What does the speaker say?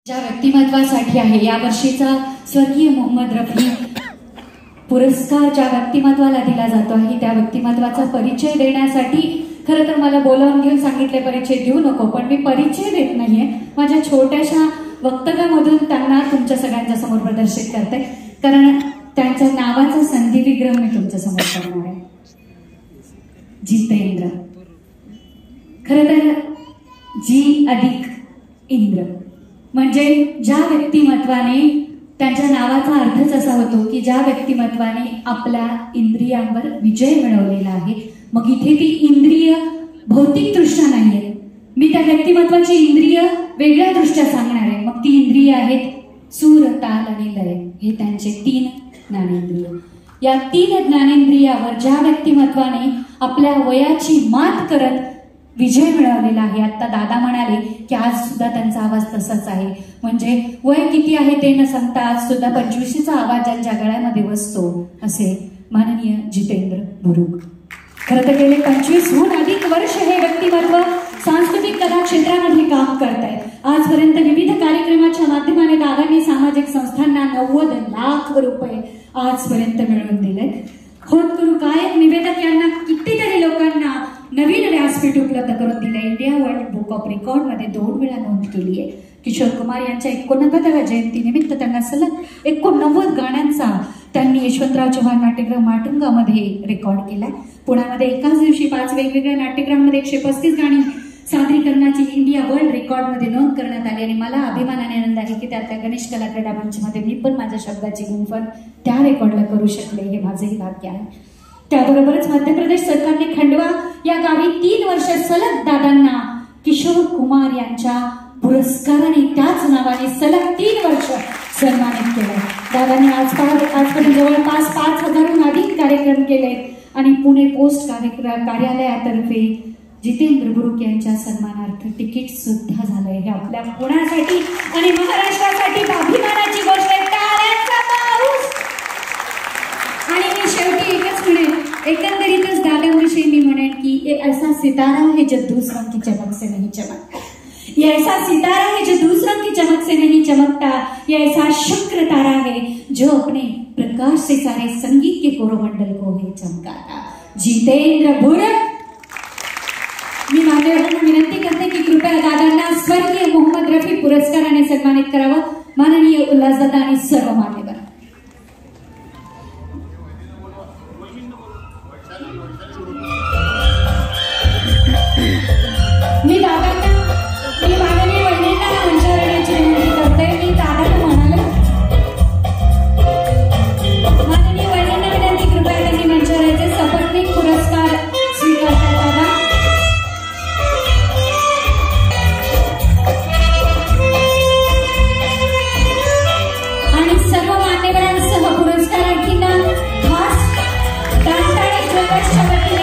ज्या व्यक्तिमत्वासाठी आहे या वर्षीचा स्वर्गीय मोहम्मद रफी पुरस्कार ज्या व्यक्तिमत्वाला दिला जातो आहे त्या व्यक्तिमत्वाचा परिचय देण्यासाठी खरं तर मला बोलावून घेऊन सांगितले परिचय देऊ नको, पण मी परिचय देत नाहीये. माझ्या छोट्याशा वक्तव्यामधून त्यांना तुमच्या सगळ्यांच्या समोर प्रदर्शित करते, कारण त्यांच्या नावाचा संधी विग्रह मी तुमच्या समोर करणार आहे. जितेंद्र. खरं तर जी अधिक इंद्र म्हणजे ज्या व्यक्तिमत्वाने, त्यांच्या नावाचा अर्थच असा होतो की ज्या व्यक्तिमत्वाने आपल्या इंद्रियांवर विजय मिळवलेला आहे. मग इथे ती इंद्रिय भौतिक दृष्ट्या नाहीये, मी त्या व्यक्तिमत्वाची इंद्रिय वेगळ्या दृष्ट्या सांगणार आहे. मग ती इंद्रिय आहेत सूर, ताल आणि लय. हे त्यांचे 3 ज्ञानेंद्रिय. या 3 ज्ञानेंद्रियावर ज्या व्यक्तिमत्वाने आपल्या वयाची मात करत विजय मिळवलेला आहे. आता दादा म्हणाले की आज सुद्धा त्यांचा आवाज तसाच आहे, म्हणजे वय किती आहे ते न सांगता आज सुद्धा 25चा आवाज ज्यांच्या गळ्यामध्ये बसतो असे माननीय जितेंद्र बुरुक. खरं तर गेले 25हून अधिक वर्ष हे व्यक्तिमत्व सांस्कृतिक कला क्षेत्रामध्ये काम करत आहे. आजपर्यंत विविध कार्यक्रमाच्या माध्यमाने दादांनी सामाजिक संस्थांना 90 लाख रुपये आजपर्यंत मिळवून दिले. होतकरू गायक निवेदक यांना कितीतरी लोकांना नवीन व्यासपीठ उपलब्ध करून दिले. India world book of record मध्ये 2 वेळा नोंद केली आहे. किशोर कुमार यांच्या 89व्या जयंतीनिमित्त त्यांना सलग 89 गाण्यांचा त्यांनी यशवंतराव चव्हाण नाट्यगृह माटुंगामध्ये रेकॉर्ड केलाय. पुण्यामध्ये एकाच दिवशी 5 वेगवेगळ्या नाट्यगृहांमध्ये 135 गाणी सादरीकरणाची इंडिया वर्ल्ड रेकॉर्ड मध्ये नोंद करण्यात आली. आणि मला अभिमानाने आनंद आहे की त्यातल्या गणेश कला क्रीडा मंचमध्ये मी पण माझ्या शब्दाची गुंफण त्या रेकॉर्डला करू शकले, हे माझेही भाग्य आहे. त्याबरोबरच मध्य प्रदेश सरकारने खंडवा या गावी 3 वर्ष सलग दादांना किशोर कुमार यांच्या पुरस्काराने त्याच नावाने सलग 3 वर्ष सन्मानित केलं. दादांनी आजपर्यंत जवळपास 5000हून अधिक कार्यक्रम केले आणि पुणे पोस्ट कार्यालयातर्फे जितेंद्र बुरुक यांच्या सन्मानार्थ तिकीट सुद्धा झालंय. हे आपल्या पुण्यासाठी आणि महाराष्ट्रासाठी अभिमानाची गोष्ट आहे. टाळ्यांचा पाऊस. आणि मी शेवटी एकच म्हणेन, एकंदरीतच दादांविषयी मी म्हणेन की ये ऐसा सितारा है जो दूसरों की चमक से नहीं चमकता. ये ऐसा सितारा है जो दूसरों की चमक से नहीं चमकता. ये ऐसा शुक्र तारा है जो अपने प्रकाश से सारे संगीत के कोरोमंडल को है चमकाता. जितेंद्र बुरुक. मी मान्यवरांना विनंती करते की कृपया दादांना स्वर्गीय मोहम्मद रफी पुरस्काराने सन्मानित करावं. माननीय उल्हासदादा आणि सर्व मान्यवर. मी माननीय वहिनींना मंचावर येण्याची विनंती करते. मी दादांना म्हणाले, माननीय वहिनींना विनंती, कृपया त्यांनी मंचावर यायचे. सपत्नीक पुरस्कार स्वीकारतात दादा. आणि सर्व मान्यवरांसह पुरस्कारार्थींना खास दांताळे ज्वेलर्सच्या वतीने